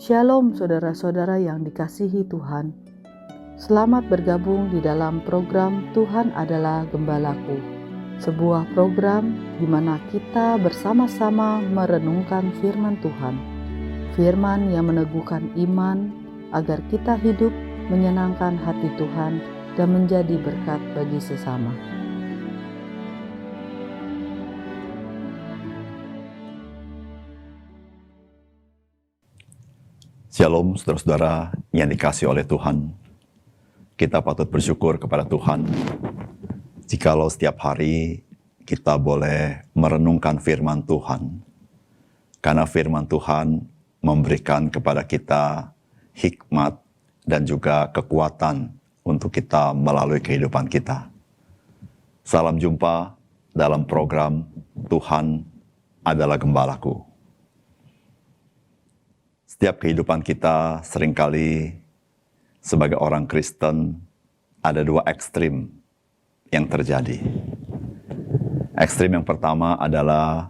Shalom saudara-saudara yang dikasihi Tuhan. Selamat bergabung di dalam program Tuhan Adalah Gembalaku. Sebuah program di mana kita bersama-sama merenungkan firman Tuhan. Firman yang meneguhkan iman agar kita hidup menyenangkan hati Tuhan dan menjadi berkat bagi sesama. Shalom saudara-saudara yang dikasihi oleh Tuhan. Kita patut bersyukur kepada Tuhan jikalau setiap hari kita boleh merenungkan firman Tuhan. Karena firman Tuhan memberikan kepada kita hikmat dan juga kekuatan untuk kita melalui kehidupan kita. Salam jumpa dalam program Tuhan Adalah Gembalaku. Setiap kehidupan kita seringkali sebagai orang Kristen ada dua ekstrim yang terjadi. Ekstrim yang pertama adalah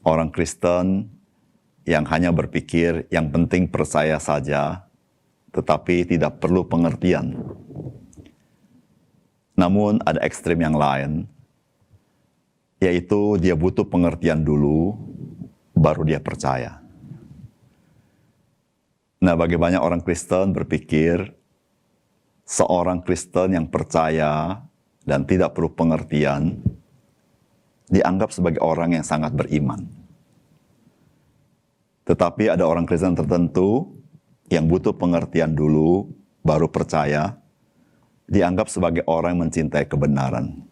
orang Kristen yang hanya berpikir yang penting percaya saja, tetapi tidak perlu pengertian. Namun ada ekstrim yang lain, yaitu dia butuh pengertian dulu, baru dia percaya. Nah, bagi banyak orang Kristen berpikir, seorang Kristen yang percaya dan tidak perlu pengertian, dianggap sebagai orang yang sangat beriman. Tetapi ada orang Kristen tertentu yang butuh pengertian dulu, baru percaya, dianggap sebagai orang yang mencintai kebenaran.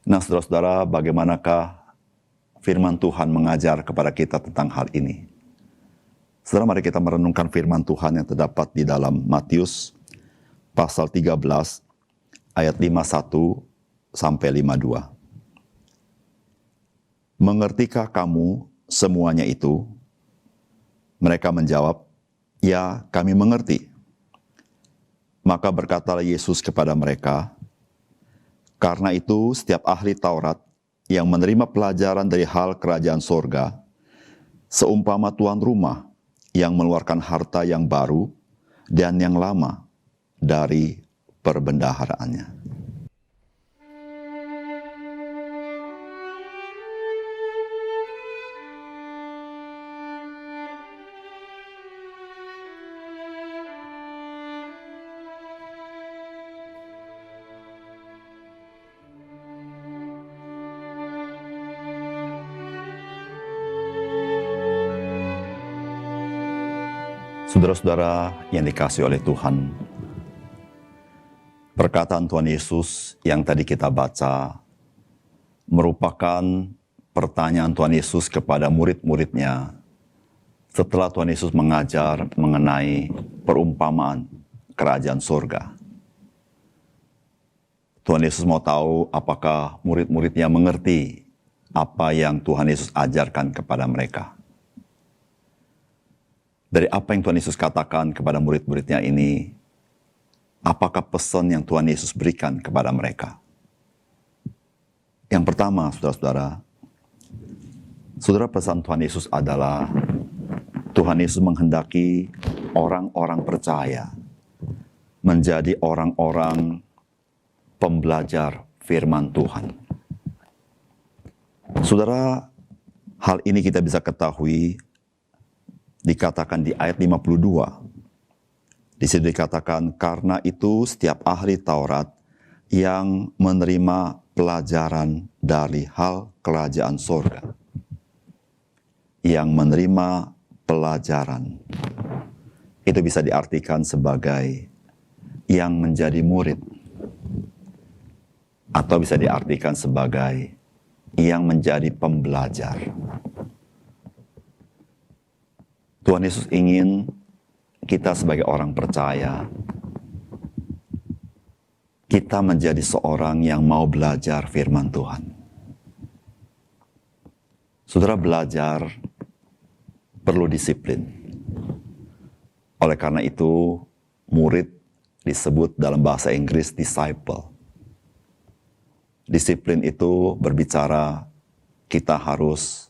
Nah, saudara-saudara, bagaimanakah firman Tuhan mengajar kepada kita tentang hal ini? Saudara, mari kita merenungkan firman Tuhan yang terdapat di dalam Matius pasal 13 ayat 51 sampai 52. Mengertikah kamu semuanya itu? Mereka menjawab, ya, kami mengerti. Maka berkatalah Yesus kepada mereka, karena itu setiap ahli Taurat yang menerima pelajaran dari hal kerajaan sorga, seumpama tuan rumah yang mengeluarkan harta yang baru dan yang lama dari perbendaharaannya. Saudara-saudara yang dikasihi oleh Tuhan, perkataan Tuhan Yesus yang tadi kita baca merupakan pertanyaan Tuhan Yesus kepada murid-muridnya setelah Tuhan Yesus mengajar mengenai perumpamaan kerajaan surga. Tuhan Yesus mau tahu apakah murid-muridnya mengerti apa yang Tuhan Yesus ajarkan kepada mereka. Dari apa yang Tuhan Yesus katakan kepada murid-muridnya ini, apakah pesan yang Tuhan Yesus berikan kepada mereka? Yang pertama, saudara-saudara, pesan Tuhan Yesus adalah Tuhan Yesus menghendaki orang-orang percaya menjadi orang-orang pembelajar firman Tuhan. Saudara, hal ini kita bisa ketahui dikatakan di ayat 52. Di situ dikatakan, karena itu setiap ahli Taurat yang menerima pelajaran dari hal kerajaan sorga. Yang menerima pelajaran. Itu bisa diartikan sebagai yang menjadi murid. Atau bisa diartikan sebagai yang menjadi pembelajar. Tuhan Yesus ingin kita sebagai orang percaya, kita menjadi seorang yang mau belajar firman Tuhan. Saudara, belajar perlu disiplin. Oleh karena itu, murid disebut dalam bahasa Inggris disciple. Disiplin itu berbicara kita harus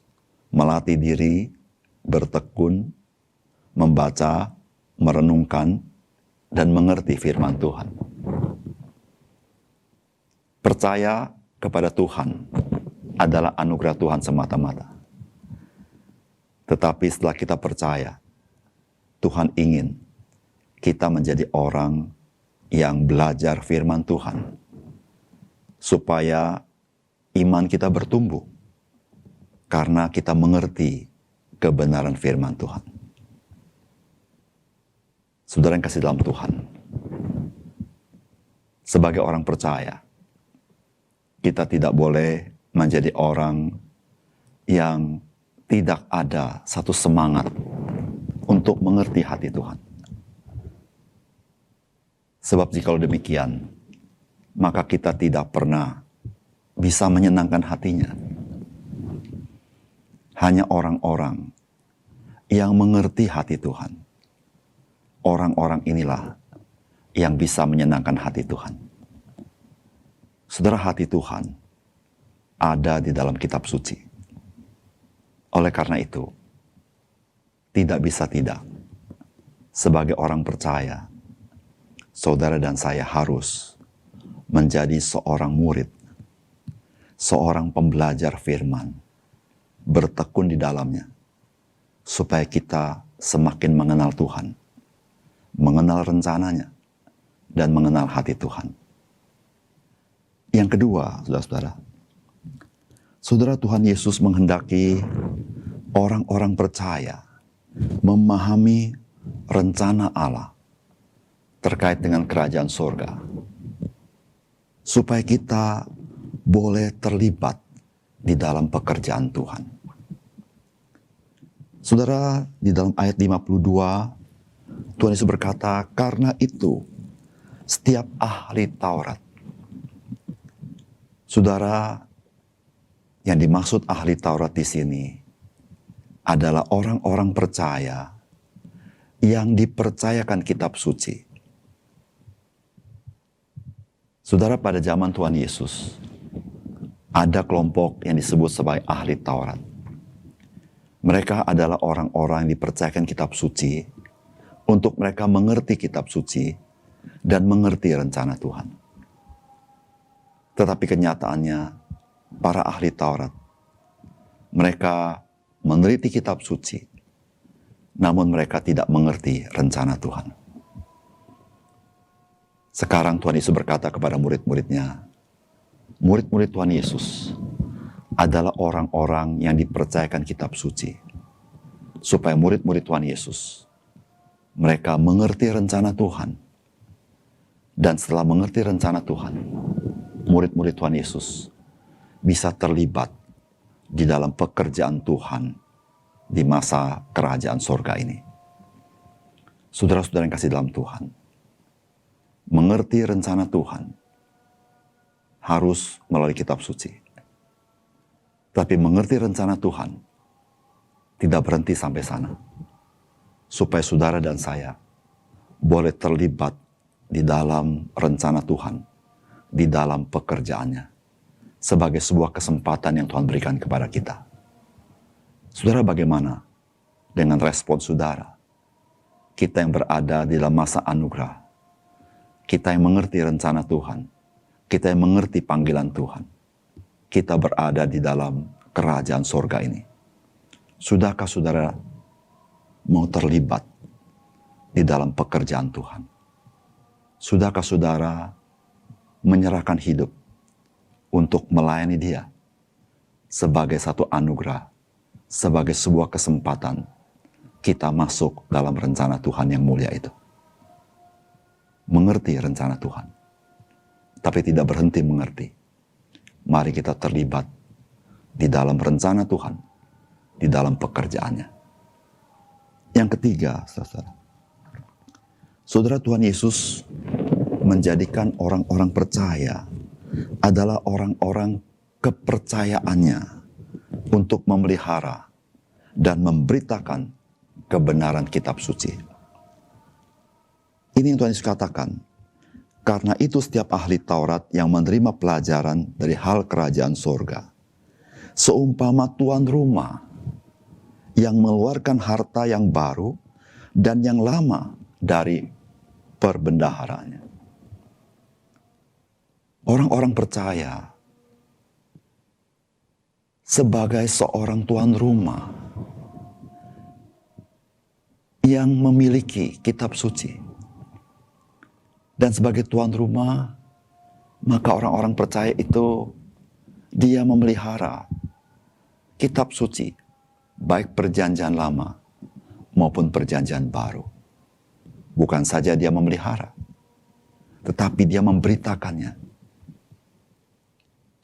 melatih diri, bertekun, membaca, merenungkan, dan mengerti firman Tuhan. Percaya kepada Tuhan adalah anugerah Tuhan semata-mata. Tetapi setelah kita percaya, Tuhan ingin kita menjadi orang yang belajar firman Tuhan, supaya iman kita bertumbuh, karena kita mengerti kebenaran firman Tuhan. Saudara yang kasih dalam Tuhan, sebagai orang percaya, kita tidak boleh menjadi orang yang tidak ada satu semangat untuk mengerti hati Tuhan. Sebab jikalau demikian, maka kita tidak pernah bisa menyenangkan hatinya. Hanya orang-orang yang mengerti hati Tuhan, orang-orang inilah yang bisa menyenangkan hati Tuhan. Saudara, hati Tuhan ada di dalam kitab suci. Oleh karena itu, tidak bisa tidak, sebagai orang percaya, saudara dan saya harus menjadi seorang murid, seorang pembelajar firman, bertekun di dalamnya, supaya kita semakin mengenal Tuhan, mengenal rencananya, dan mengenal hati Tuhan. Yang kedua, saudara, Tuhan Yesus menghendaki orang-orang percaya memahami rencana Allah terkait dengan kerajaan surga, supaya kita boleh terlibat di dalam pekerjaan Tuhan. Saudara, di dalam ayat 52, Tuhan Yesus berkata, karena itu setiap ahli Taurat. Saudara, yang dimaksud ahli Taurat di sini adalah orang-orang percaya yang dipercayakan kitab suci. Saudara, pada zaman Tuhan Yesus, ada kelompok yang disebut sebagai ahli Taurat. Mereka adalah orang-orang yang dipercayakan kitab suci untuk mereka mengerti kitab suci dan mengerti rencana Tuhan. Tetapi kenyataannya, para ahli Taurat, mereka meneliti kitab suci, namun mereka tidak mengerti rencana Tuhan. Sekarang Tuhan Yesus berkata kepada murid-muridnya, murid-murid Tuhan Yesus adalah orang-orang yang dipercayakan kitab suci, supaya murid-murid Tuhan Yesus, mereka mengerti rencana Tuhan, dan setelah mengerti rencana Tuhan, murid-murid Tuhan Yesus bisa terlibat di dalam pekerjaan Tuhan di masa kerajaan surga ini. Saudara-saudara yang kasih dalam Tuhan, mengerti rencana Tuhan harus melalui kitab suci. Tapi mengerti rencana Tuhan tidak berhenti sampai sana. Supaya saudara dan saya boleh terlibat di dalam rencana Tuhan, di dalam pekerjaannya, sebagai sebuah kesempatan yang Tuhan berikan kepada kita. Saudara, bagaimana dengan respon saudara? Kita yang berada di dalam masa anugerah, kita yang mengerti rencana Tuhan, kita yang mengerti panggilan Tuhan, kita berada di dalam kerajaan surga ini. Sudahkah saudara mau terlibat di dalam pekerjaan Tuhan? Sudahkah saudara menyerahkan hidup untuk melayani Dia sebagai satu anugerah, sebagai sebuah kesempatan kita masuk dalam rencana Tuhan yang mulia itu? Mengerti rencana Tuhan, tapi tidak berhenti mengerti. Mari kita terlibat di dalam rencana Tuhan, di dalam pekerjaannya. Yang ketiga, saudara, Tuhan Yesus menjadikan orang-orang percaya adalah orang-orang kepercayaannya untuk memelihara dan memberitakan kebenaran kitab suci. Ini yang Tuhan Yesus katakan, karena itu setiap ahli Taurat yang menerima pelajaran dari hal kerajaan surga, seumpama tuan rumah yang mengeluarkan harta yang baru dan yang lama dari perbendaharanya. Orang-orang percaya sebagai seorang tuan rumah yang memiliki kitab suci. Dan sebagai tuan rumah, maka orang-orang percaya itu dia memelihara kitab suci, baik perjanjian lama maupun perjanjian baru. Bukan saja dia memelihara, tetapi dia memberitakannya.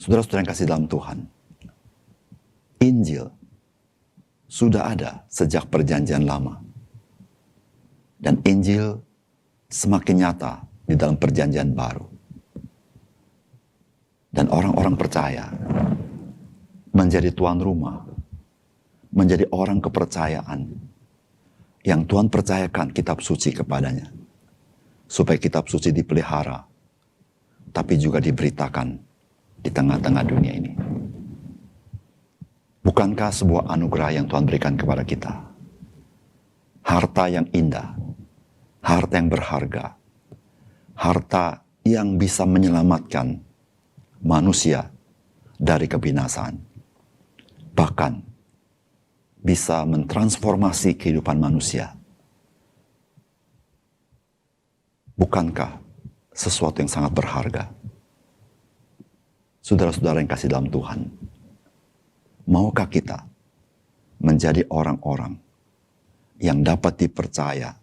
Saudara-saudara yang kasih dalam Tuhan, Injil sudah ada sejak perjanjian lama. Dan Injil semakin nyata di dalam perjanjian baru. Dan orang-orang percaya menjadi tuan rumah, menjadi orang kepercayaan yang Tuhan percayakan kitab suci kepadanya. Supaya kitab suci dipelihara, tapi juga diberitakan di tengah-tengah dunia ini. Bukankah sebuah anugerah yang Tuhan berikan kepada kita? Harta yang indah, harta yang berharga, harta yang bisa menyelamatkan manusia dari kebinasaan. Bahkan bisa mentransformasi kehidupan manusia. Bukankah sesuatu yang sangat berharga? Saudara-saudara yang kasih dalam Tuhan, maukah kita menjadi orang-orang yang dapat dipercaya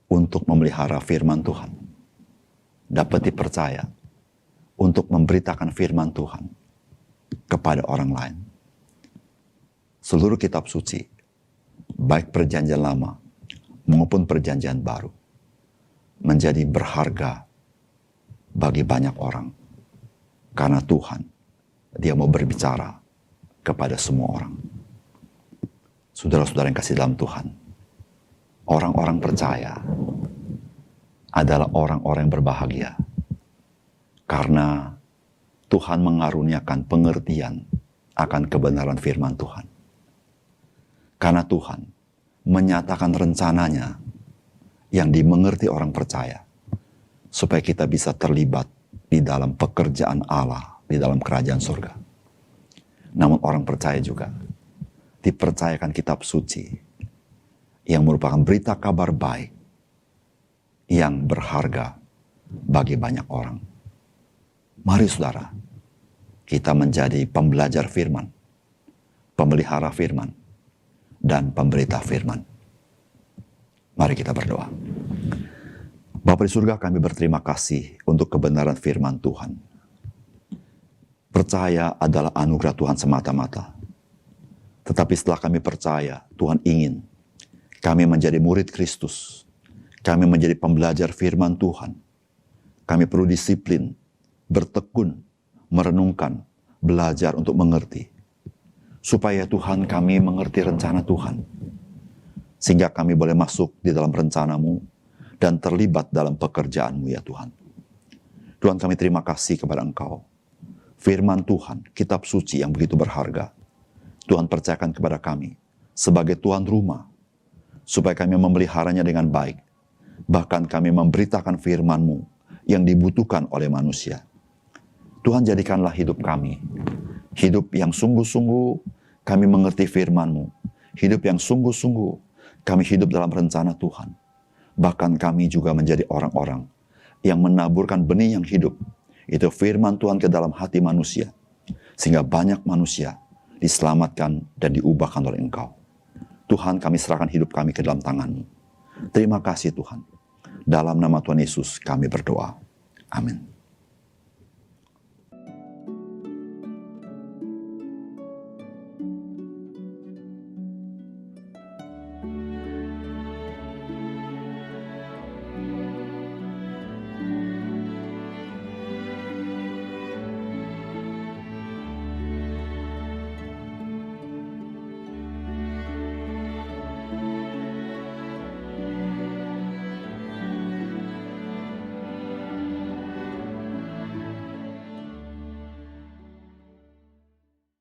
untuk memelihara firman Tuhan, dapat dipercaya untuk memberitakan firman Tuhan kepada orang lain? Seluruh kitab suci, baik perjanjian lama maupun perjanjian baru, menjadi berharga bagi banyak orang. Karena Tuhan, Dia mau berbicara kepada semua orang. Saudara-saudara yang kasih dalam Tuhan, orang-orang percaya adalah orang-orang yang berbahagia. Karena Tuhan mengaruniakan pengertian akan kebenaran firman Tuhan. Karena Tuhan menyatakan rencananya yang dimengerti orang percaya, supaya kita bisa terlibat di dalam pekerjaan Allah, di dalam kerajaan surga. Namun orang percaya juga dipercayakan kitab suci yang merupakan berita kabar baik yang berharga bagi banyak orang. Mari saudara, kita menjadi pembelajar firman, pemelihara firman, dan pemberita firman. Mari kita berdoa. Bapa di surga, kami berterima kasih untuk kebenaran firman Tuhan. Percaya adalah anugerah Tuhan semata-mata. Tetapi setelah kami percaya, Tuhan ingin kami menjadi murid Kristus. Kami menjadi pembelajar firman Tuhan. Kami perlu disiplin, bertekun, merenungkan, belajar untuk mengerti. Supaya Tuhan kami mengerti rencana Tuhan. Sehingga kami boleh masuk di dalam rencana-Mu dan terlibat dalam pekerjaan-Mu ya Tuhan. Tuhan, kami terima kasih kepada Engkau. Firman Tuhan, kitab suci yang begitu berharga, Tuhan percayakan kepada kami sebagai tuan rumah, supaya kami memeliharanya dengan baik. Bahkan kami memberitakan firman-Mu yang dibutuhkan oleh manusia. Tuhan, jadikanlah hidup kami hidup yang sungguh-sungguh kami mengerti firman-Mu, hidup yang sungguh-sungguh kami hidup dalam rencana Tuhan. Bahkan kami juga menjadi orang-orang yang menaburkan benih yang hidup, itu firman Tuhan ke dalam hati manusia, sehingga banyak manusia diselamatkan dan diubahkan oleh Engkau. Tuhan, kami serahkan hidup kami ke dalam tangan-Mu. Terima kasih Tuhan. Dalam nama Tuhan Yesus kami berdoa. Amin.